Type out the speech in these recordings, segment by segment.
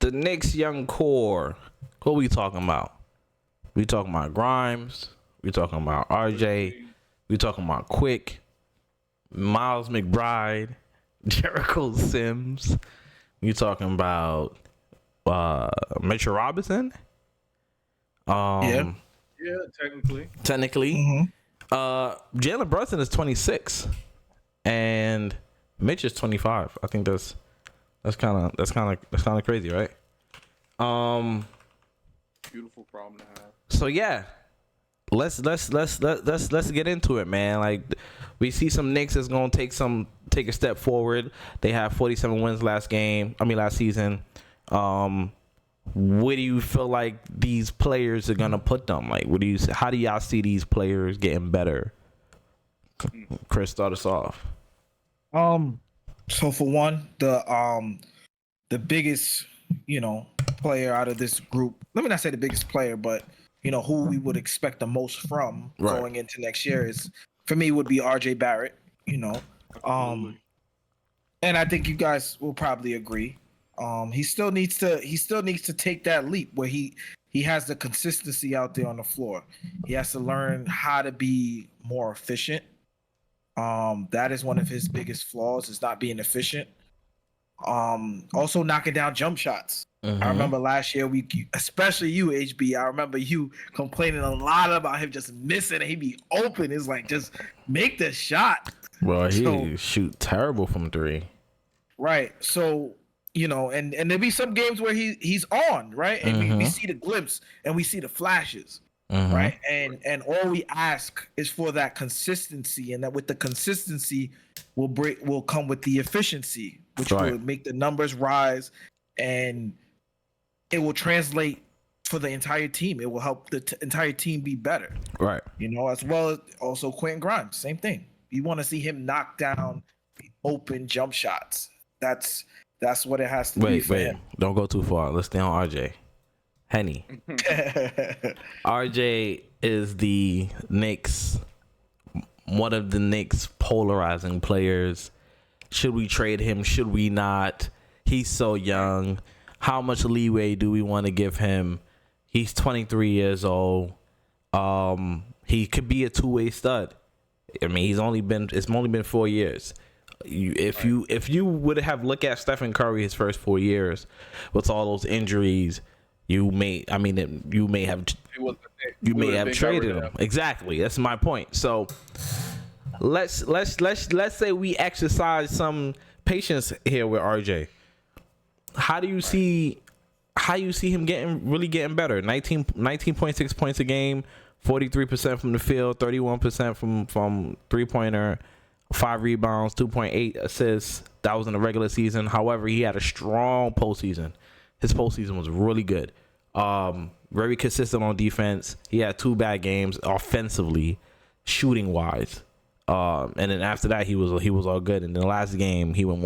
the Knicks young core. What we talking about? We talking about Grimes. We talking about RJ. We talking about Quick, Miles McBride, Jericho Sims. We talking about Mitchell Robinson. Yeah. Yeah, technically. Technically. Jalen Brunson is 26 and Mitch is 25. I think that's kind of crazy, right? Beautiful problem to have. So yeah, let's get into it, man. Like, we see some Knicks that's gonna take a step forward. They have 47 wins last season. Where do you feel like these players are gonna put them? Like, how do y'all see these players getting better? Chris, start us off. So for one, the biggest, player out of this group. Let me not say the biggest player, but who we would expect the most from going into next year is, for me, would be RJ Barrett. Absolutely. And I think you guys will probably agree. He still needs to take that leap where he has the consistency out there on the floor. He has to learn how to be more efficient. That is one of his biggest flaws, is not being efficient. Also knocking down jump shots. I remember last year, especially you, HB, I remember you complaining a lot about him just missing and he'd be open. It's like, just make the shot. Well, he shoot terrible from three. Right. So, and there'll be some games where he's on, right? And we see the glimpse and we see the flashes. Right. And all we ask is for that consistency, and that with the consistency will come with the efficiency, which will make the numbers rise, and it will translate for the entire team. It will help the entire team be better. Right. As well as also Quentin Grimes, same thing. You want to see him knock down open jump shots. That's what it has to be for him. Don't go too far. Let's stay on RJ. Henny. RJ is the Knicks, one of the Knicks polarizing players. Should we trade him? Should we not? He's so young. How much leeway do we want to give him? He's 23 years old. He could be a two-way stud. I mean, it's only been 4 years. If you would have looked at Stephen Curry his first 4 years with all those injuries, you may have traded him. Exactly. That's my point. So let's say we exercise some patience here with RJ. How do you see him getting better? 19.6 points a game, 43% from the field, 31% from three-pointer, 5 rebounds, 2.8 assists. That was in the regular season. However, he had a strong postseason. His postseason was really good. Very consistent on defense. He had 2 bad games offensively, shooting wise. And then after that, he was all good. And in the last game, he went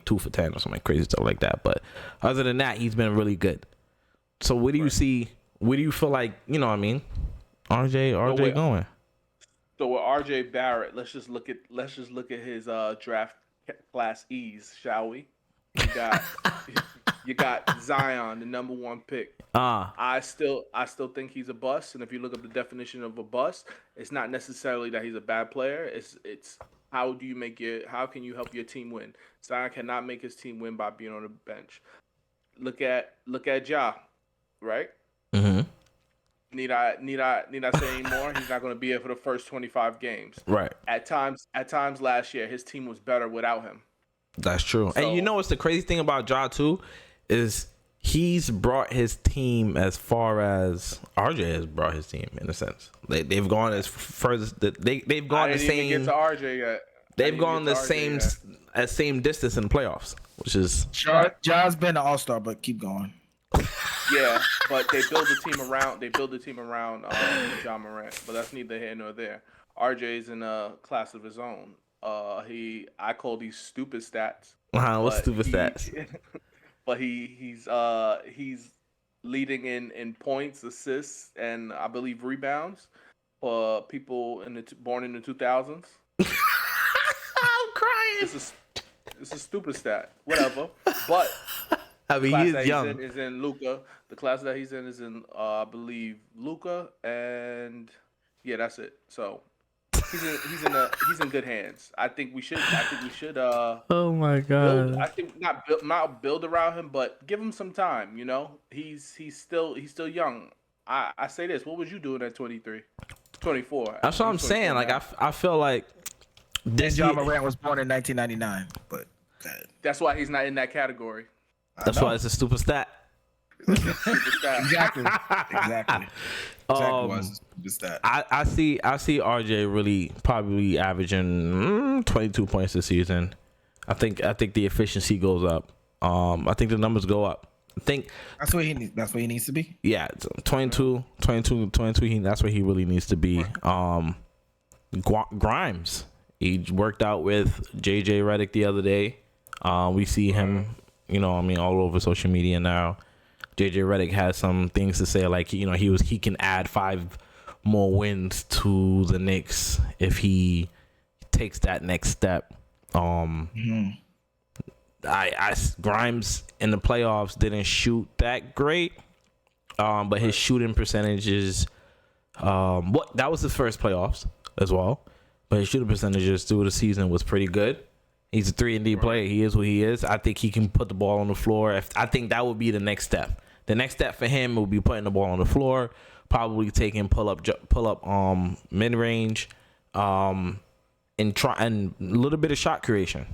2 for 10 or something crazy stuff like that. But other than that, he's been really good. So what do you see? Where do you feel like, RJ going? So with RJ Barrett, let's just look at his draft class E's, shall we? You got Zion, the number 1 pick. I still think he's a bust, and if you look up the definition of a bust, it's not necessarily that he's a bad player. It's how can you help your team win? Zion cannot make his team win by being on the bench. Look at Ja, right? Mm-hmm. Need I say any more? He's not going to be here for the first 25 games. Right. At times last year, his team was better without him. That's true. So, and what's the crazy thing about Ja too is he's brought his team as far as RJ has brought his team, in a sense. They've gone as far as they've gone the same. I didn't even get to RJ yet. They've gone the same distance in the playoffs, which is Ja's been an all-star, but keep going. Yeah, but they build the team around Ja Morant, but that's neither here nor there. RJ's in a class of his own. I call these stupid stats. What's stupid stats? But he's leading in points, assists, and I believe rebounds for people born in the 2000s. I'm crying. It's a stupid stat, whatever. But I mean, class he's that young. he's in is in Luca. The class that he's in is in, I believe, Luca, and yeah, that's it. So he's in good hands. I think we should. I think we should. Oh my Build. god. I think not build around him, but give him some time. You know, he's still young. I say this. What was you doing at 23, 24? That's what I'm saying. Like I feel like Then John Morant was born in 1999, but that's why he's not in that category. that's why it's a stupid stat. Exactly. Exactly why it's a stupid stat. I see RJ really probably averaging 22 points this season. I think the efficiency goes up. I think the numbers go up. I think that's where he needs to be. Yeah, 22. That's where he really needs to be. Grimes, he worked out with JJ Redick the other day. We see him, all over social media now. JJ Redick has some things to say, like he can add 5 more wins to the Knicks if he takes that next step. Grimes in the playoffs didn't shoot that great, but his shooting percentages, that was his first playoffs as well, but his shooting percentages through the season was pretty good. He's a 3-and-D player. He is what he is. I think he can put the ball on the floor. I think that would be the next step. The next step for him will be putting the ball on the floor, probably taking pull up mid range, and a little bit of shot creation.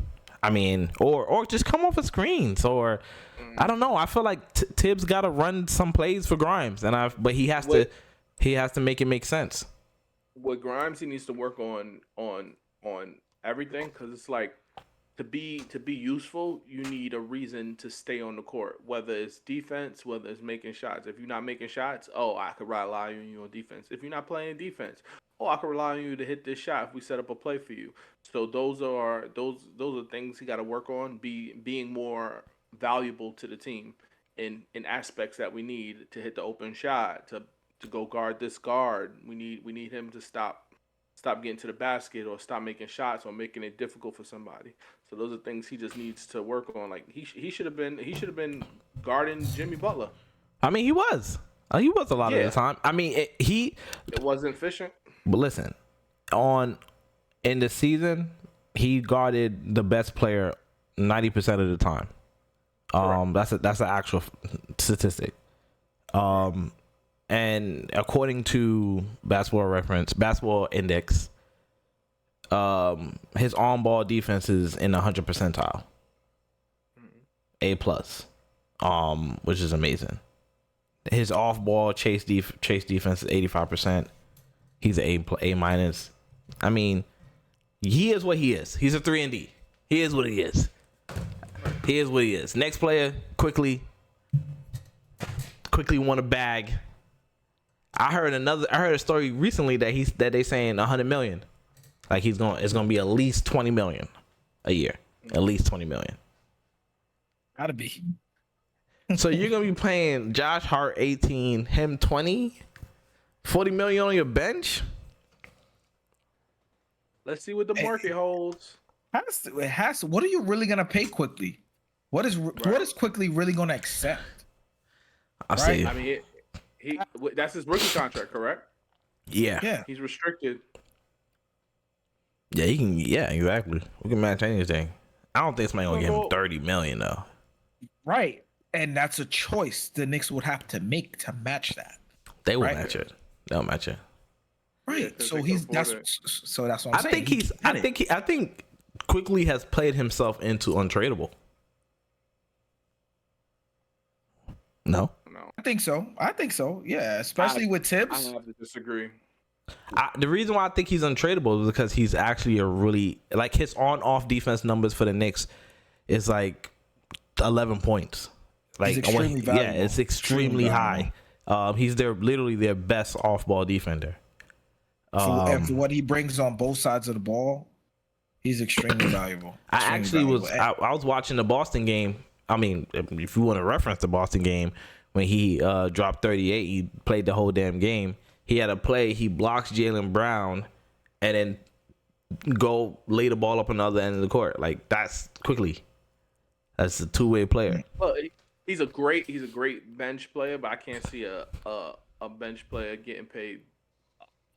I mean, or just come off of screens, or I don't know. I feel like Tibbs got to run some plays for Grimes, but he has to make it make sense. With Grimes, he needs to work on everything, because it's like to be useful, you need a reason to stay on the court, whether it's defense, whether it's making shots. If you're not making shots, I could rely on you on defense. If you're not playing defense, I could rely on you to hit this shot if we set up a play for you. So those are things he got to work on, being more valuable to the team in aspects that we need to hit the open shot, to go guard this guard. We need him to stop getting to the basket, or stop making shots, or making it difficult for somebody. So those are things he just needs to work on. Like he should have been guarding Jimmy Butler. I mean, he was a lot of the time. I mean, it wasn't efficient. But listen, in the season, he guarded the best player 90% of the time. That's an actual statistic. And according to Basketball Index, his on-ball defense is in the 100th percentile, A+, which is amazing. His off-ball chase defense is 85%. He's an A-. I mean, he is what he is. He's a 3-and-D. He is what he is. He is what he is. Next player, quickly won a bag. I heard a story recently that they saying $100 million. Like it's gonna be at least $20 million a year. At least $20 million. Gotta be. So you're gonna be paying Josh Hart 18, him 20, $40 million on your bench. Let's see what the market holds. It has to. What are you really gonna pay quickly? What is quickly really gonna accept? I see. I mean, he that's his rookie contract, correct? Yeah. He's restricted. Yeah, he can. Yeah, exactly. We can match anything. I don't think somebody gonna give him $30 million though. Right, and that's a choice the Knicks would have to make to match that. They will match it. They'll match it. Right. So that's what I'm saying. I think Quickly has played himself into untradeable. No. I think so. Yeah, especially with Tibbs. I have to disagree. The reason why I think he's untradeable is because he's actually a really, like, his on-off defense numbers for the Knicks is like 11 points. Like, it's extremely high. He's literally their best off-ball defender. And for what he brings on both sides of the ball, he's extremely valuable. I was watching the Boston game. I mean, if you want to reference the Boston game, when he dropped 38, he played the whole damn game. He had a play, he blocks Jaylen Brown, and then go lay the ball up on the other end of the court. Like, that's Quickly. That's a two-way player. Well, he's a great bench player, but I can't see a bench player getting paid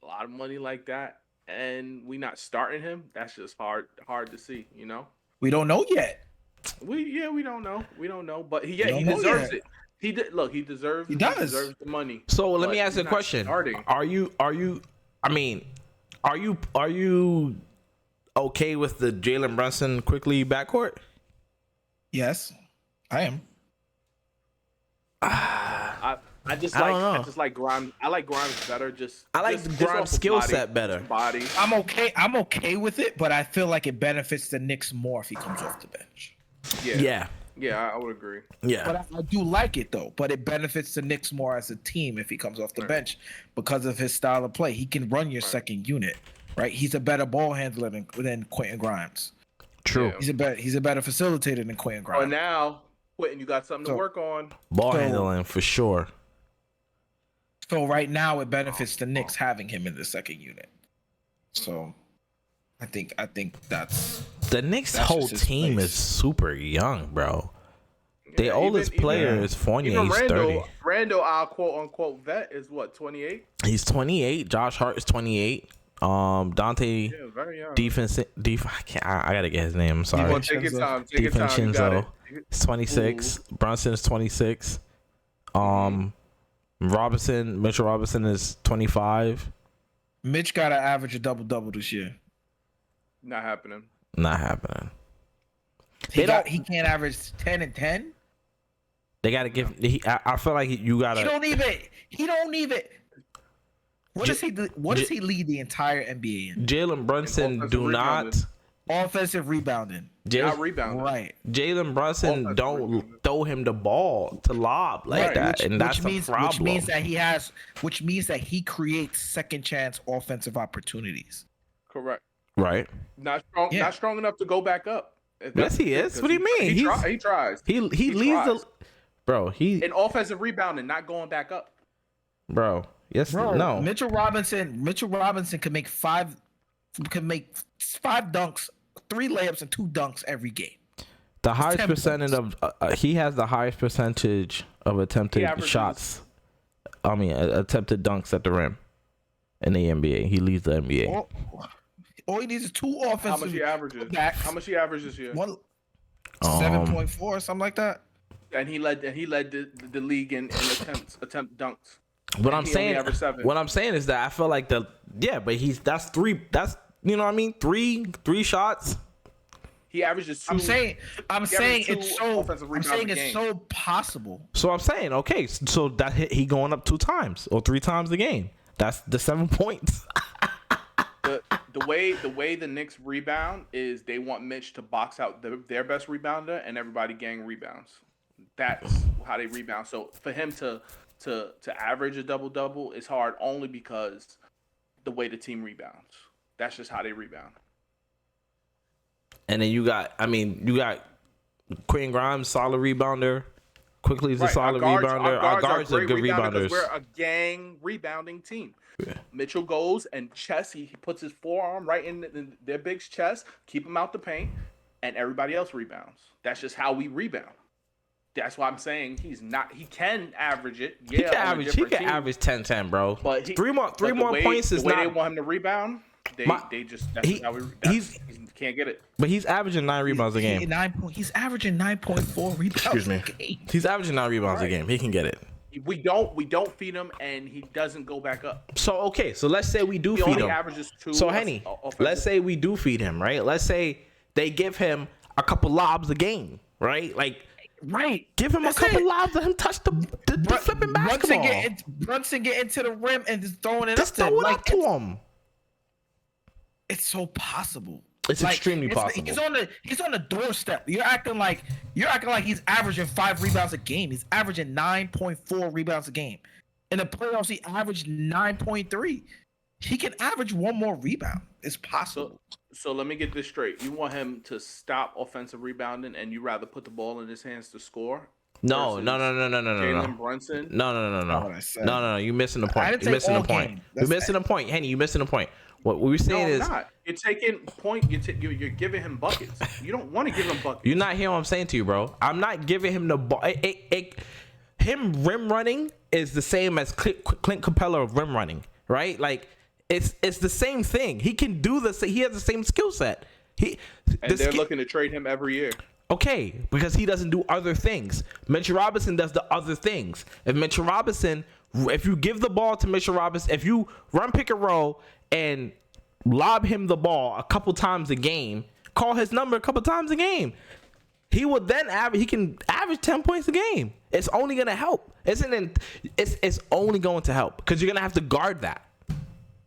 a lot of money like that, and we not starting him. That's just hard to see. We don't know yet. We don't know, but he deserves it. He deserves the money. So let me ask you a question. Are you okay with the Jalen Brunson quickly backcourt? Yes, I am. I just like Grimes. I like Grimes better. I like Grimes' skill set better. Body. I'm okay with it, but I feel like it benefits the Knicks more if he comes off the bench. Yeah, I would agree. Yeah, but I do like it though. But it benefits the Knicks more as a team if he comes off the bench because of his style of play. He can run your second unit, right? He's a better ball handler than Quentin Grimes. True. Yeah. He's a better facilitator than Quentin Grimes. Oh, now Quentin, you got something to work on. Ball handling for sure. So right now it benefits the Knicks having him in the second unit. So I think that's the Knicks' whole team is super young, bro. The oldest player is Fournier. He's 30. Randall, our quote unquote vet, is what, 28? He's 28. Josh Hart is 28. Dante very young. I gotta get his name. I'm sorry. Take your time. DiVincenzo is 26. Brunson is 26. Mitchell Robinson is 25. Mitch got to average a double this year. Not happening. He can't average 10 and 10. They got to give. I feel like you got to. He don't even. What does he lead the entire NBA in? Jalen Brunson offensive rebounding. Not rebounding. Right. Jalen Brunson don't throw him the ball to lob like that, and that's a problem. Which means that he creates second chance offensive opportunities. Correct. Right. Not strong enough to go back up. Yes, he is. What do you mean? He tries. He leads the. Bro, in offensive rebounding, not going back up. Bro, yes, bro, no. Mitchell Robinson can make five dunks, 3 layups, and 2 dunks every game. The highest percentage of he has the highest percentage of attempted shots. Attempted dunks at the rim in the NBA. He leads the NBA. All he needs is 2 offensive. How much he averages this year? 7.4 or something like that. And he led the league in attempt dunks. What I'm saying is that I feel like that's 3. That's you know what I mean. 3 shots. He averages 2. I'm saying it's so possible. So I'm saying okay. So that he going up 2 times or 3 times a game. That's the 7 points. The way the Knicks rebound is they want Mitch to box out their best rebounder and everybody gang rebounds. That's how they rebound. So for him to average a double is hard only because the way the team rebounds. That's just how they rebound. And then you got Quentin Grimes, solid rebounder. Quickly is a solid rebounder. Our guards are good rebounders. We're a gang rebounding team. Yeah. Mitchell goes and he puts his forearm right in their big's chest, keep him out the paint, and everybody else rebounds. That's just how we rebound. That's why I'm saying he can average it. Yeah, he can average 10-10, bro. But three more points is the way not. They want him to rebound. He can't get it. But he's averaging 9 rebounds a game. He's averaging 9.4 rebounds a game. He's averaging 9 rebounds a game. He can get it. We don't feed him, and he doesn't go back up. So let's say we do feed him. Averages 2. So Henny, let's say we do feed him, right? Let's say they give him a couple lobs a game, right? Give him a couple lobs, let him touch the flipping basketball. Brunson get into the rim and just throwing it up to him. It's so possible. It's extremely possible. He's on the doorstep. You're acting like he's averaging 5 rebounds a game. He's averaging 9.4 rebounds a game. In the playoffs, he averaged 9.3. He can average 1 more rebound. It's possible. So let me get this straight. You want him to stop offensive rebounding, and you rather put the ball in his hands to score? No. Jalen Brunson. No. You're missing the I point. didn't You're say missing the all point. game. You're missing the point, Henny. You're missing the point. What we were saying No, I'm is not. You're taking point. You're giving him buckets. You don't want to give him buckets. you're not hearing what I'm saying to you, bro. I'm not giving him the ball. Him rim running is the same as Clint Capella of rim running, right? Like it's the same thing. He can do this. He has the same skill set. They're looking to trade him every year. Okay, because he doesn't do other things. Mitchell Robinson does the other things. If you give the ball to Mitchell Robinson, if you run pick and roll and lob him the ball a couple times a game, call his number a couple times a game, he will then he can average 10 points a game. It's only going to help. It's only going to help because you're going to have to guard that.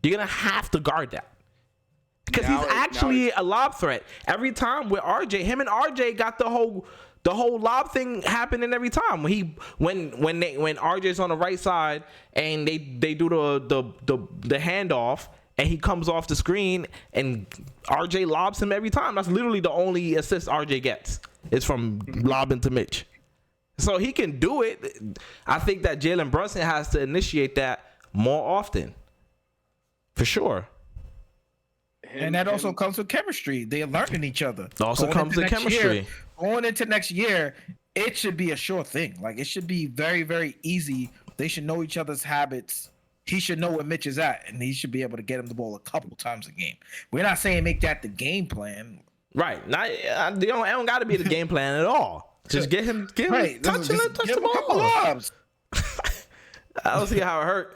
You're going to have to guard that. Because he's actually a lob threat. Every time with RJ, him and RJ got the whole lob thing happening every time. When RJ's on the right side and they do the handoff and he comes off the screen and RJ lobs him every time. That's literally the only assist RJ gets. It's from lobbing to Mitch. So he can do it. I think that Jalen Brunson has to initiate that more often. For sure. And that also comes with chemistry. They're learning each other. It also comes with chemistry. Going into next year, it should be a sure thing. Like, it should be very, very easy. They should know each other's habits. He should know where Mitch is at, and he should be able to get him the ball a couple times a game. We're not saying make that the game plan. Right. It don't got to be the game plan at all. Just get him touching the ball. Couple lobs. I don't see how it hurt.